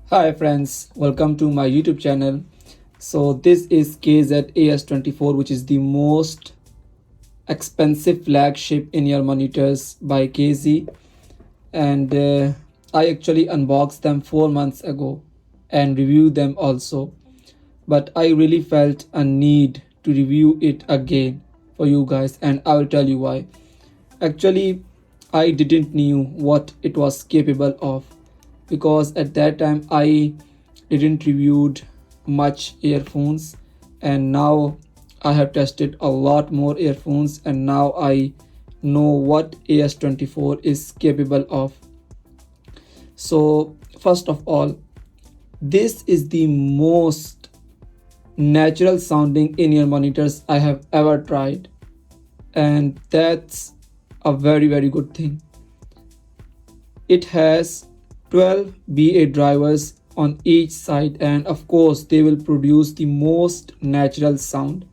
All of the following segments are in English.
Hi friends, welcome to my YouTube channel. So this is KZ AS24, which is the most expensive flagship in-ear monitors by KZ, and I actually unboxed them 4 months ago and reviewed them also, but I really felt a need to review it again for you guys, and I will tell you why. Actually, I didn't knew what it was capable of, because at that time I didn't reviewed much earphones, and now I have tested a lot more earphones, and now I know what AS24 is capable of. So first of all, this is the most natural sounding in-ear monitors I have ever tried, and that's a very good thing. It has 12 BA drivers on each side, and of course they will produce the most natural sound,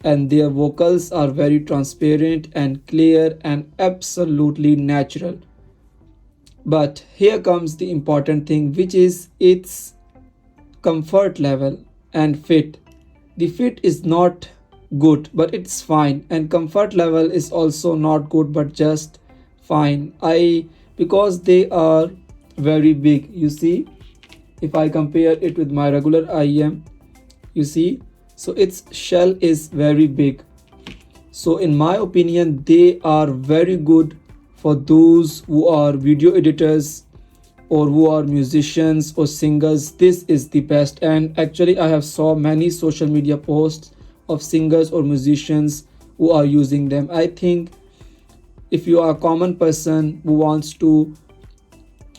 and their vocals are very transparent and clear and absolutely natural. But here comes the important thing, which is its comfort level and fit. The fit is not good, but it's fine, and comfort level is also not good but just fine. Because they are very big, you see, if I compare it with my regular IEM, you see, so its shell is very big. So in my opinion, they are very good for those who are video editors or who are musicians or singers. This is the best, and actually I have saw many social media posts of singers or musicians who are using them. I think if you are a common person who wants to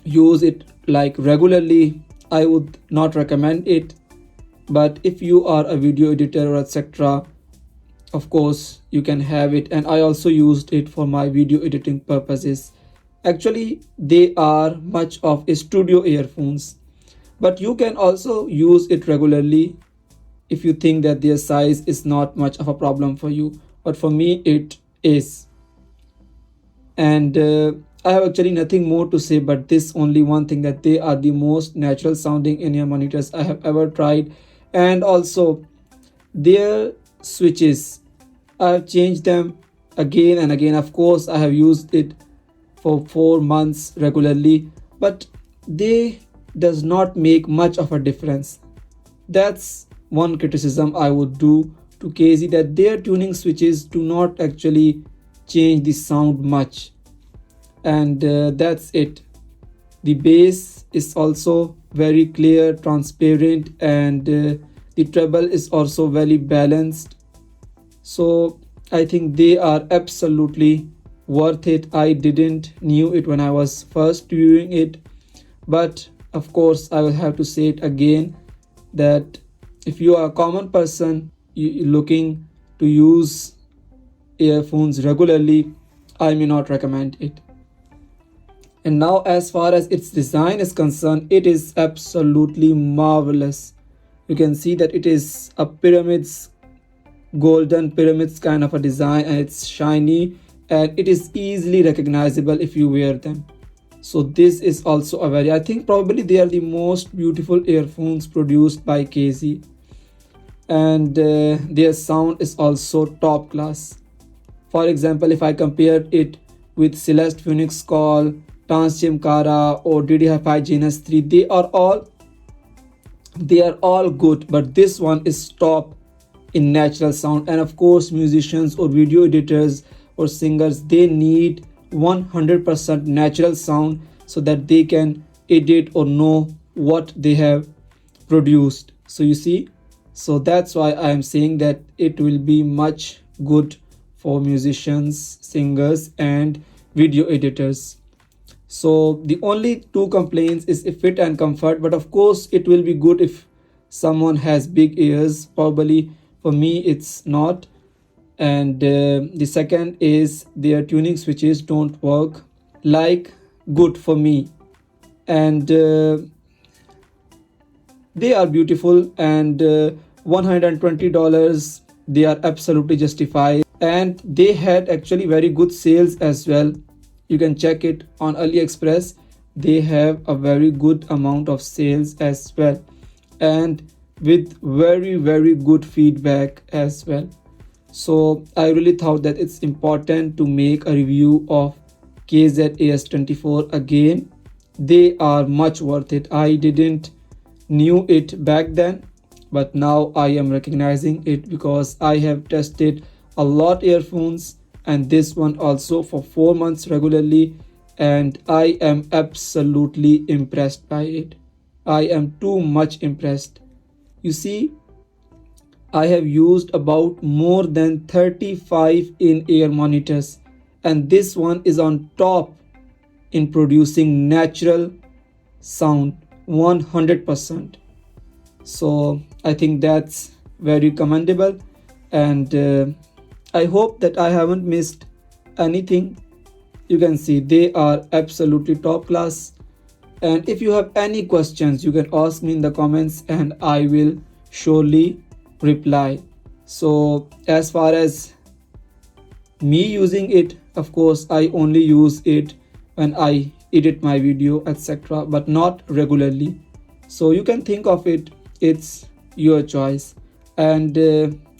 use it like regularly, I would not recommend it. But if you are a video editor or etc., of course you can have it, and I also used it for my video editing purposes. Actually they are much of a studio earphones, but you can also use it regularly if you think that their size is not much of a problem for you, but for me it is. And I have actually nothing more to say but this only one thing, that they are the most natural sounding in-ear monitors I have ever tried. And also their switches, I have changed them again and again. Of course I have used it for 4 months regularly, but they does not make much of a difference. That's one criticism I would do to KZ, that their tuning switches do not actually change the sound much. And that's it. The bass is also very clear, transparent, and the treble is also very balanced. So I think they are absolutely worth it. I didn't knew it when I was first viewing it, but of course I will have to say it again, that if you are a common person looking to use earphones regularly, I may not recommend it. And now as far as its design is concerned, it is absolutely marvelous. You can see that it is a golden pyramids kind of a design, and it's shiny, and it is easily recognizable if you wear them. So this is also a very, I think probably they are the most beautiful earphones produced by KZ, and their sound is also top class. For example, if I compare it with Celeste Phoenix Call, Transgem Kara, or DD-Hi-Fi Genus 3, they are all good, but this one is top in natural sound. And of course musicians or video editors or singers, they need 100% natural sound so that they can edit or know what they have produced. So you see, so that's why I am saying that it will be much good for musicians, singers, and video editors. So the only two complaints is fit and comfort, but of course it will be good if someone has big ears. Probably for me it's not. And the second is their tuning switches don't work like good for me, and they are beautiful, and $120 they are absolutely justified, and they had actually very good sales as well. You can check it on AliExpress. they have a very good amount of sales as well, and with very good feedback as well. So I really thought that it's important to make a review of KZ AS24 again. They are much worth it. I didn't knew it back then, but now I am recognizing it because I have tested a lot earphones and this one also for 4 months regularly, and I am absolutely impressed by it. I am too much impressed. You see, I have used about more than 35 in-ear monitors, and this one is on top in producing natural sound 100%. So I think that's very commendable, and I hope that I haven't missed anything. You can see they are absolutely top class, and if you have any questions you can ask me in the comments and I will surely reply. So as far as me using it, of course I only use it when I edit my video, etc., but not regularly. So you can think of it, it's your choice, and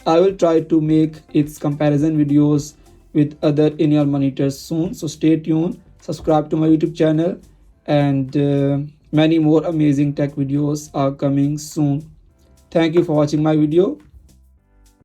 I will try to make its comparison videos with other in-ear monitors soon. So stay tuned, subscribe to my YouTube channel, and many more amazing tech videos are coming soon. Thank you for watching my video.